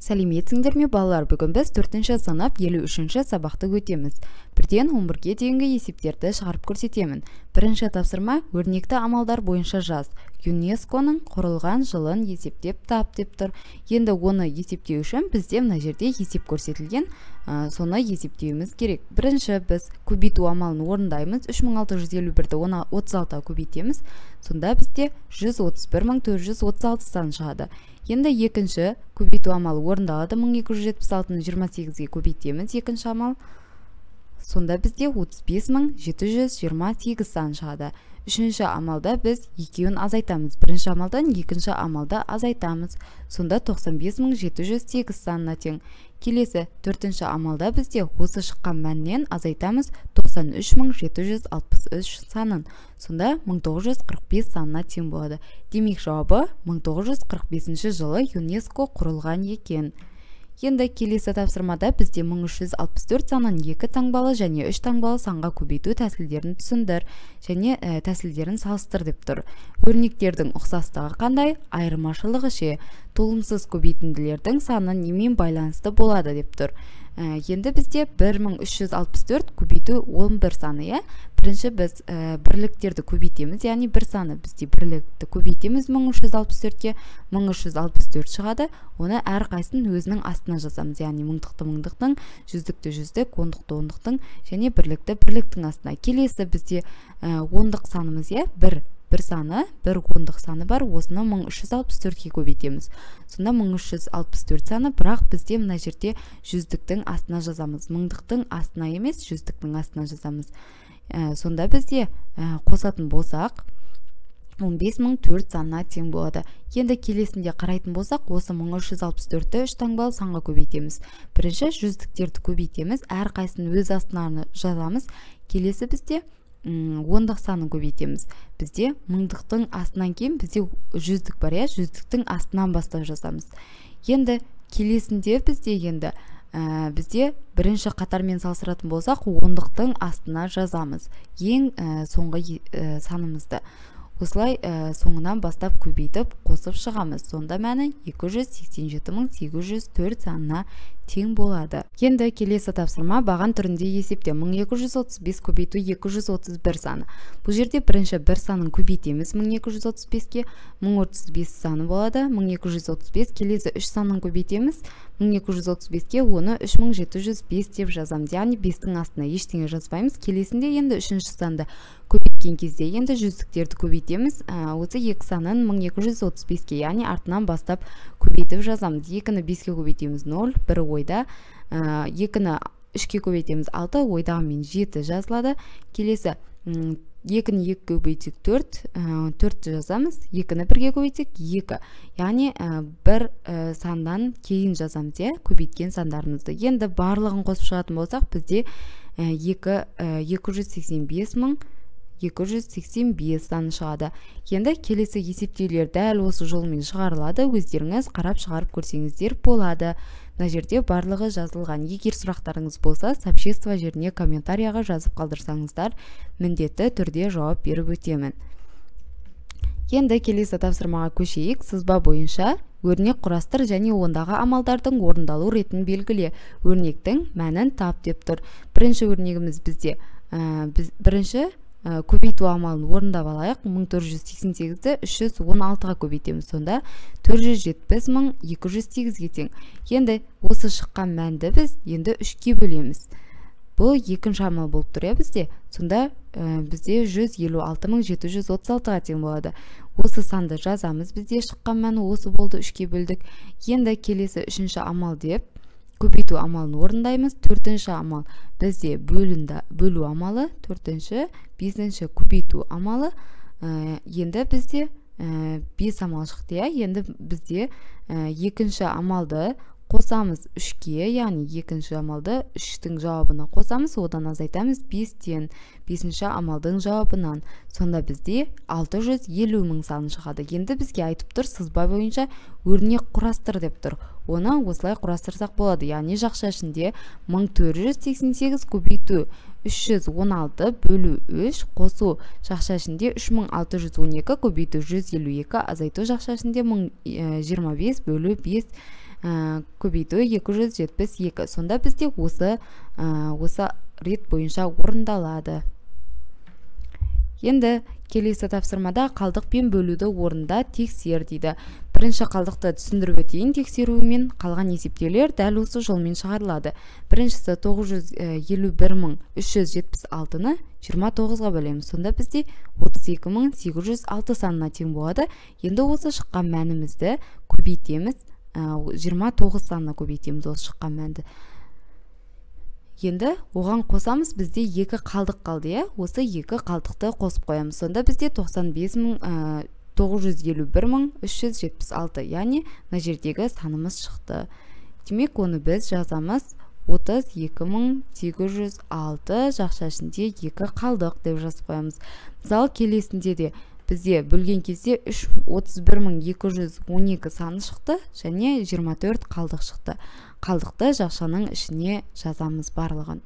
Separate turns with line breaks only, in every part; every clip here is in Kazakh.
Сәлеметсіңдер ме балалар, бүгін біз 4-ші санап 53-ші сабақты өтеміз. Бірден 11-ге дейінгі есептерді шығарып көрсетемін. Бірінші тапсырма өрнекті амалдар бойынша жаз. ЮНЕСКО-ның құрылған жылын есептеп тап деп тұр. Енді оны есептеу үшін бізде мына жерде есеп көрсетілген, соны есептеуіміз керек. Бірінші біз көбейту амалын орындаймыз. 3651-ді 36-ға көбейтеміз. Сонда бізде 131436 сан шығады. Енді екінші көбейту амалы орындалады. 1276-ны 28-ге көбейтеміз. Екінші амал. Сонда бізде 35728 сан шығады. Үшінші амалда біз екеуін азайтамыз. Бірінші амалдан екінші амалда азайтамыз. Сонда 95708 санына тең. Келесі төртінші амалда бізде осы шыққан мәннен азайтамыз 93763 санын. Сонда 1945 санына тең болады. Демек жауабы 1945 жылы ЮНЕСКО құрылған екен. Енді келесі тапсырмада бізде 1364 санын 2 таңбалы және 3 таңбалы санға көбейту тәсілдерін түсіндір және тәсілдерін салыстыр деп тұр. Өрнектердің ұқсастығы қандай? Айырмашылығы ше? Толымсыз көбейтінділердің саны немен байланысты болады деп тұр. Енді бізде 1364 көбейту 11 саны. Бірінші біз бірліктерді көбейтеміз, яғни бір саны бізде бірлікті көбейтеміз 1364-ке, 1364 шығады. Оны әр қайсының өзінің астына жазамыз, яғни мыңдықты мыңдықтың, жүздікті жүздік, ондықты ондықтың және бірлікті бірліктің астына. Келесі бізде ондық санымыз, бір саны, бір ондық саны бар, осыны 1364-ке көбейтеміз. Сонда 1364 саны, бірақ бізде мына жерде жүздіктің астына жазамыз. Мыңдықтың астына емес, жүздіктің астына жазамыз. Сонда бізде қосатын болсақ 15004 санына тең болады. Енді келесінде қарайтын болсақ, осы 1364-ті 3 таңбалы санға көбейтеміз. Бірінші жүздіктерді көбейтеміз, әр қайсының өз астына жазамыз. Келесі бізде ондық санын көбейтеміз. Бізде мыңдықтың астынан кейін бізде жүздік бар, жүздіктің астынан бастап жазамыз. Енді келесінде бізде бірінші қатармен салыстыратын болсақ, ондықтың астына жазамыз. Ең соңғы санымызды. Осылай соңынан бастап көбейтіп қосып шығамыз. Сонда мәні 287804 санына тең болады. Енді келесі тапсырма баған түрінде есепте 1235 көбейту 231 саны. Бұл жерде бірінші бір санын көбейтеміз 1235-ке, 1035 саны болады. 1235 келесі 3 санын көбейтеміз 1235-ке, оны 3705 деп жазамыз. Яғни 5-тің астына ештеңе жазбаймыз. Келесінде енді үшінші санды көбейткен кезде енді жүздіктерді көбейтеміз. Осы 2 санын 1235-ке, яғни артынан бастап көбейтіп жазамыз. 2-ні 5-ке көбейтеміз 0, 1 ойда. 2-ні 3-ке көбейтеміз 6, ойдағымен 7 жазылады. Келесі 2-ні 2-ке көбейтсек 4 жазамыз. 2-ні 1-ге көбейтсек 2. Яғни бір сандан кейін жазамыз, көбейткен сандарымызды. Енді барлығын қосып шығатын болсақ, бізде 285285 саны шығады. Енді келесі есептеулер дәл осы жолмен шығарылады. Өздеріңіз қарап шығарып көрсеңіздер болады. Мына жерде барлығы жазылған. Егер сұрақтарыңыз болса, сообщество жеріне комментарияға жазып қалдырсаңыздар, міндетті түрде жауап беріп өтемін. Енді келесі тапсырмаға көшейік. Сызба бойынша өрнек құрастыр және ондағы амалдардың орындалу ретін белгіле. Өрнектің мәнін тап деп тұр. Бірінші өрнегіміз бізде бірінші көбейту амалын орындап алайық. 1488-ді 316-ға көбейтеміз. Сонда 470208-ге тең. Енді осы шыққан мәнді біз енді 3-ке бөлеміз. Бұл екінші амал болып тұр бізде. Сонда бізде 156736-ға тең болады. Осы санды жазамыз. Бізде шыққан мәні осы болды, 3-ке бөлдік. Енді келесі үшінші амал деп көбейту амалын орындаймыз. Төртінші амал бізде бөлу амалы, төртінші, бесінші көбейту амалы. Енді бізде 5 амал шықты. Енді бізде екінші амалды қосамыз 3-ке, яғни екінші амалды 3-тің жауабына қосамыз, одан азайтамыз 5-тен 5-ші амалдың жауабынан. Сонда бізде 650 саны шығады. Енді бізге айтып тұр, сызба бойынша өрнек құрастыр деп тұр. Оны осылай құрастырсақ болады. Яғни жақша ішінде 1488 көбейту 316 бөлу 3 қосу жақша ішінде 3612 көбейту 152 азайту жақша ішінде 1025 бөлу 5 көбейту 272. Сонда бізде осы рет бойынша орындалады. Енді келесі тапсырмада қалдықпен бөлуді орында тексер дейді. Бірінші қалдықты түсіндіріп өтейін. Тексеруімен қалған есептеулер дәл осы жолмен шығарылады. Біріншісі 951.376-ны 29-ға бөлеміз. Сонда бізде 32.806 санына тең болады. Енді осы шыққан мәнімізді көбейтеміз. 29 санына көбейтеміз осы шыққан мәнді. Енді оған қосамыз, бізде екі қалдық қалды, осы екі қалдықты қосып қоямыз. Сонда бізде 95.951.376, яғни мына жердегі санымыз шықты. Демек, оны біз жазамыз 32.806 жақша ішінде екі қалдық деп жазып қоямыз. Мысалы, келесінде де бізде бөлген кезде 31.212 саны шықты және 24 қалдық шықты. Қалдықты жақшаның ішіне жазамыз барлығын.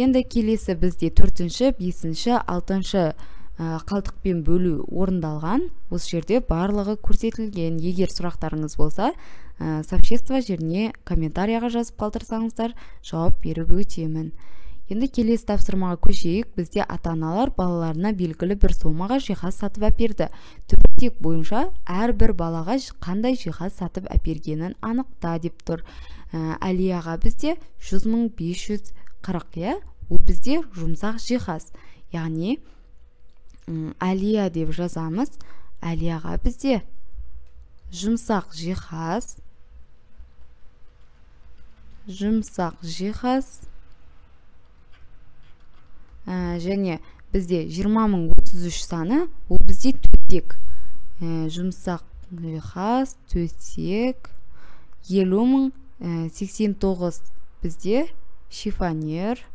Енді келесі бізде 4-ші, 5-ші, 6-ші қалдықпен бөлу орындалған. Осы жерде барлығы көрсетілген. Егер сұрақтарыңыз болса, сообщество жеріне комментарияға жазып қалдырсаңыздар, жауап беріп өтемін. Енді келесі тапсырмаға көшейік. Бізде ата-аналар балаларына белгілі бір сомаға жиһаз сатып әперді. Түбіртек бойынша әрбір балаға қандай жиһаз сатып әпергенін анықта деп тұр. Әлияға бізде 100.540, ол бізде жұмсақ жиһаз. Яғни Әлия деп жазамыз. Әлияға бізде жұмсақ жиһаз, және бізде 20.033 саны, ол бізде төсек. Жұмсақ жиһаз, төсек. 50.089 бізде шифонер.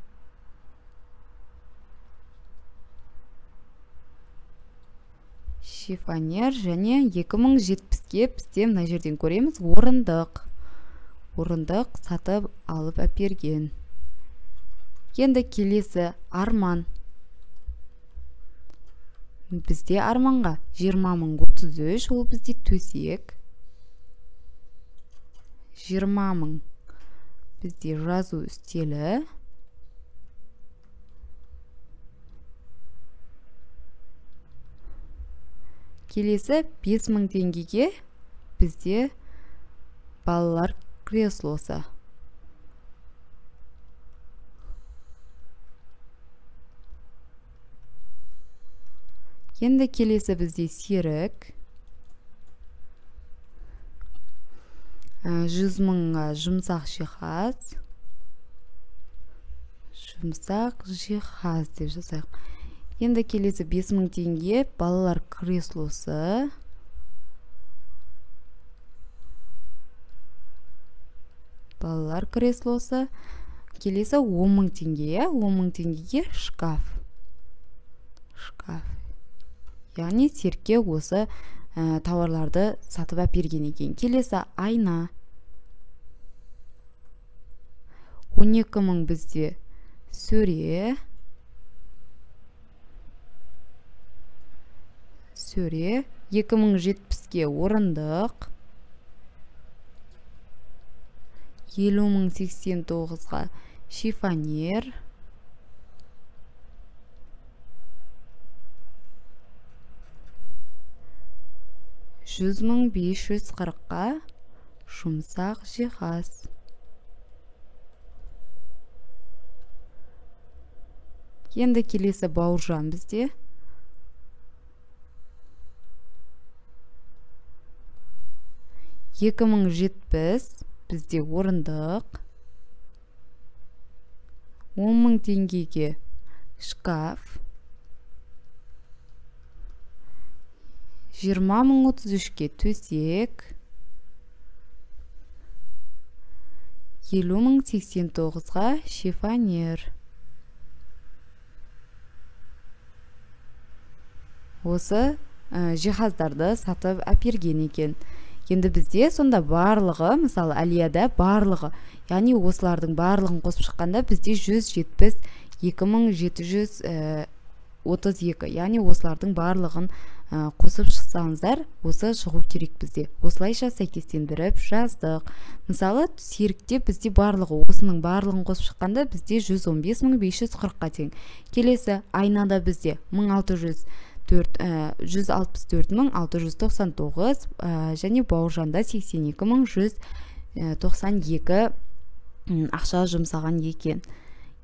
Және 2070-ке бізде мына жерден көреміз орындық сатып алып әперген. Енді келесі арман. Бізде арманға 20.033, ол бізде төсек. 20.000 бізде жазу үстелі. Келесі 5.000 теңгеге бізде балалар креслосы. Енді келесі бізде серік. 100.000-ға жұмсақ жиһаз деп жазайық. Енді келесі 5.000 теңге балалар креслосы. Келесі 10.000 теңге, 10.000 теңгеге шкаф. Яғни серікке осы тауарларды сатып әперген екен. Келесі айна. 12.000 бізде сөре. 2070-ке орындық. 50.089-ға шифонер. 100.540-ға жұмсақ жиһаз. Енді келесі Бауыржан бізде. 2070 бізде орындық. 10.000 теңгеге шкаф. 20.033-ке төсек. 50.089-ға шифонер. Осы жиһаздарды сатып әперген екен. Енді бізде сонда барлығы, мысалы Әлияда барлығы, яғни осылардың барлығын қосып шыққанда бізде 172.713 32, яғни осылардың барлығын қосып шықсаңыздар, осы шығу керек бізде. Осылайша сәйкестендіріп жаздық. Мысалы, серікте бізде барлығы, осының барлығын қосып шыққанда бізде 115.540-қа тең. Келесі айнада бізде 164.699 және бауыржанда 82.192 ақша жұмсаған екен.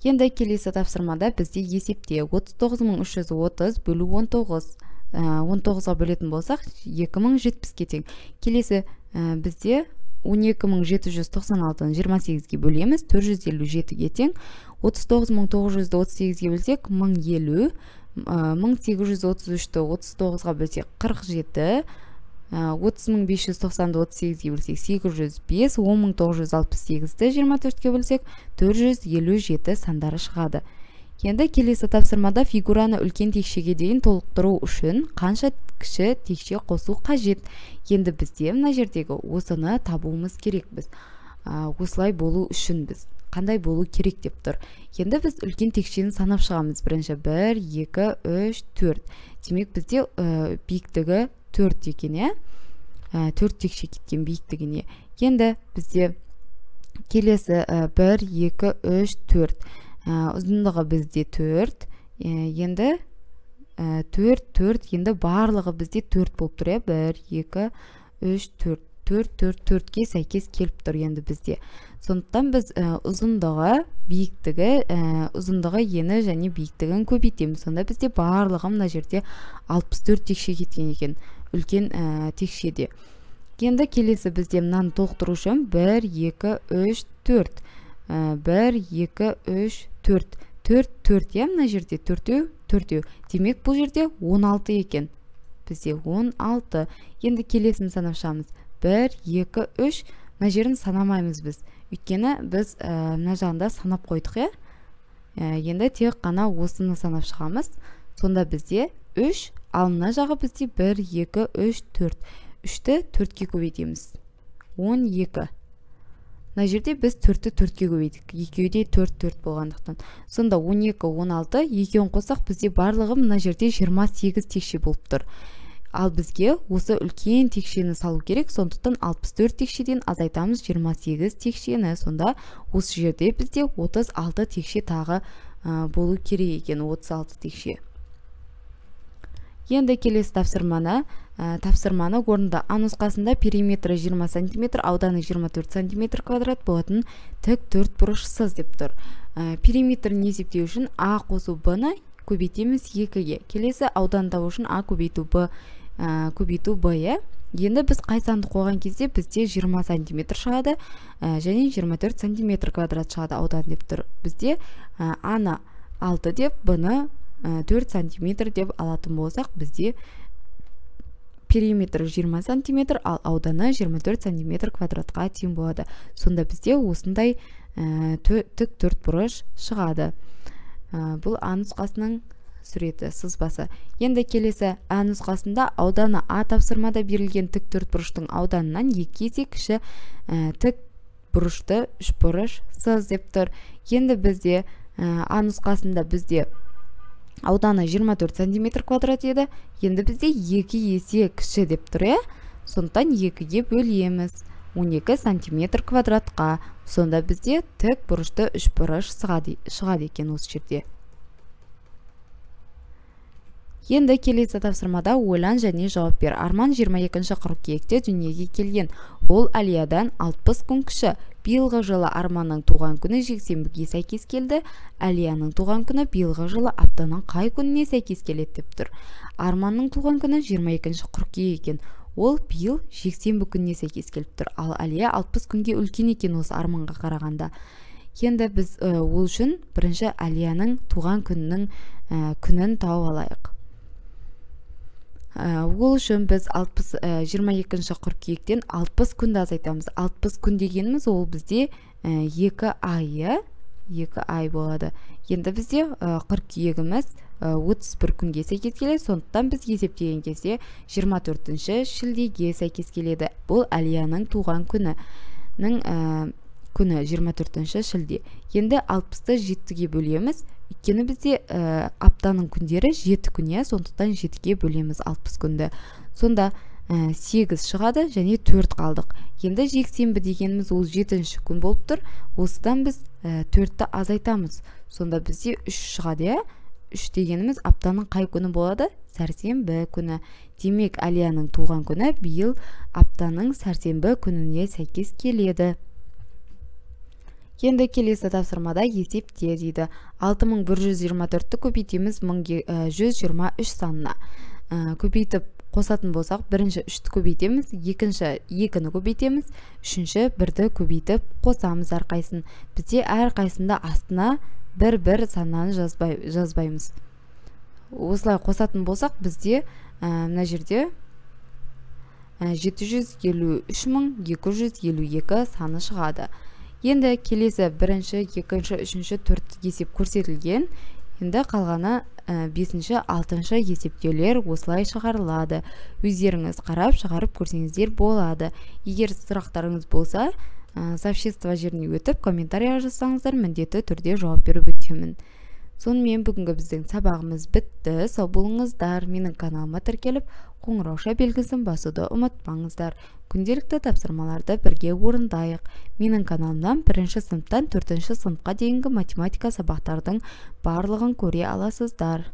Енді келесі тапсырмада бізде есепте 39.330 бөлу 19. 19-ға бөлетін болсақ 2070-ке тең. Келесі бізде 12.796-ны 28-ге бөлеміз, 457-ге тең. 39.938-ге бөлсек 1050, 1833-ті 39-ға бөлсек 47, 30.590-ды 38-ге бөлсек 805, 10.968-ті 24-ке бөлсек 457 сандары шығады. Енді келесі тапсырмада фигураны үлкен текшеге дейін толықтыру үшін қанша кіші текше қосу қажет? Енді бізде мына жердегі осыны табуымыз керек біз. Осылай болу үшін біз қандай болу керек деп тұр. Енді біз үлкен текшені санап шығамыз. Бірінші 1, 2, 3, 4. Демек бізде биіктігі 4 екен, 4 текше кеткен биіктігіне. Енді бізде келесі 1, 2, 3, 4. Ұзындығы бізде 4. Енді 4, енді барлығы бізде 4 болып тұр. 1, 2, 3, 4. 4-4-4-ке сәйкес келіп тұр енді бізде. Сондықтан біз ұзындығы, ені және биіктігін көбейтеміз. Сонда бізде барлығы мына жерде 64 текше кеткен екен, үлкен текшеде. Енді келесі бізде мынаны толықтыру үшін 1, 2, 3, 4. 1, 2, 3, 4. 4, мына жерде 4. Демек бұл жерде 16 екен. Бізде 16. Енді келесін санап шығамыз. 1, 2, 3. Мына жерін санамаймыз біз. Өйткені біз мына жағында санап қойдық. Енді тек қана осыны санап шығамыз. Сонда бізде 3, ал мына жағы бізде 1, 2, 3, 4. 3-ті 4-ке көбейтеміз. 12. Мына жерде біз 4-ті 4-ке көбейдік. Екеуде 4 болғандықтан. Сонда 12, 16, екеуін қосақ бізде барлығы мына жерде 28 текше болып тұр. Ал бізге осы үлкен текшені салу керек, сондықтан 64 текшеден азайтамыз 28 текшені. Сонда осы жерде бізде 36 текше тағы болу керек екен, 36 текше. Енді келесі тапсырманы орында А нұсқасында периметрі 20 см, ауданы 24 см квадрат болатын тік 4 бұрышсыз деп тұр. Периметрін есептеу үшін А қосу Б-ны көбейтеміз 2-ге. Келесі аудан табу үшін А көбейту Б. Енді біз қай санды қойған кезде бізде 20 см шығады және 24 см квадрат шығады аудан деп тұр. Бізде А-ны 6 деп, Б-ны 4 см деп алатын болсақ, бізде периметр 20 см, ал ауданы 24 см квадратқа тең болады. Сонда бізде осындай тік 4 бұрыш шығады. Бұл А нұсқасының суреті, сызбасы. Енді келесі А нұсқасында ауданы А тапсырмада берілген тік 4 бұрыштың ауданынан 2 есе кіші тік бұрышты 3 бұрыш сыз деп тұр. Енді бізде А нұсқасында бізде ауданы 24 см квадрат еді. Енді бізде 2 есе кіші деп тұр. Сондықтан 2-ге бөлеміз 12 см квадратқа. Сонда бізде тік бұрышты 3 бұрыш шығады екен осы жерде. Енді келесі тапсырмада ойлан және жауап бер. Арман 22 қыркүйекте дүниеге келген. Ол Алиядан 60 күн кіші. Биылғы жылы Арманның туған күні жексенбіге сәйкес келді. Алияның туған күні биылғы жылы аптаның қай күніне сәйкес келеді деп тұр. Арманның туған күні 22 қыркүйек екен. Ол биыл жексенбі күніне сәйкес келіп тұр. Ал Алия 60 күнге үлкен екен осы Арманға қарағанда. Енді біз ол үшін бірінші Алияның туған күнінің күнін тауып алайық. Ол үшін біз 22 қыркүйектен 60 күнді азайтамыз. 60 күн дегеніміз ол бізде 2 ай болады. Енді бізде қыркүйегіміз 31 күнге сәйкес келеді. Сондықтан біз есептеген кезде 24 шілдеге сәйкес келеді. Бұл Алияның туған күні 24 шілде. Енді 60-ты 7-ге бөлеміз. Өйткені бізде аптаның күндері 7 күн, иә, сондықтан 7-ге бөлеміз 60 күнді. Сонда 8 шығады және 4 қалдық. Енді жексенбі дегеніміз ол 7-ші күн болып тұр. Осыдан біз 4-ті азайтамыз. Сонда бізде 3 шығады, иә. 3 дегеніміз аптаның қай күні болады? Сәрсенбі күні. Демек, Әлияның туған күні биыл аптаның сәрсенбі күніне сәйкес келеді. Енді келесі тапсырмада есепте дейді. 6124-ті көбейтеміз 1123 санына. Көбейтіп қосатын болсақ, бірінші 3-ті көбейтеміз, екінші 2-ні көбейтеміз, үшінші 1-ді көбейтіп қосамыз әрқайсын. Бізде әрқайсында астына бір сананы жазбаймыз. Осылай қосатын болсақ, бізде мына жерде 753.252 саны шығады. Енді келесі бірінші, екінші, үшінші, 4 есеп көрсетілген. Енді қалғаны 5-ші, 6-шы есептеулер осылай шығарылады. Өздеріңіз қарап шығарып көрсеңіздер болады. Егер сұрақтарыңыз болса, сообщество жеріне өтіп, комментария жазсаңыздар, міндетті түрде жауап беріп өтемін. Сонымен бүгінгі біздің сабағымыз бітті. Сау болыңыздар. Менің каналыма тіркеліп, қоңырауша белгісін басуды ұмытпаңыздар. Күнделікті тапсырмаларды бірге орындайық. Менің каналымнан 1-ші сыныптан 4-ші сыныпқа дейінгі математика сабақтардың барлығын көре аласыздар.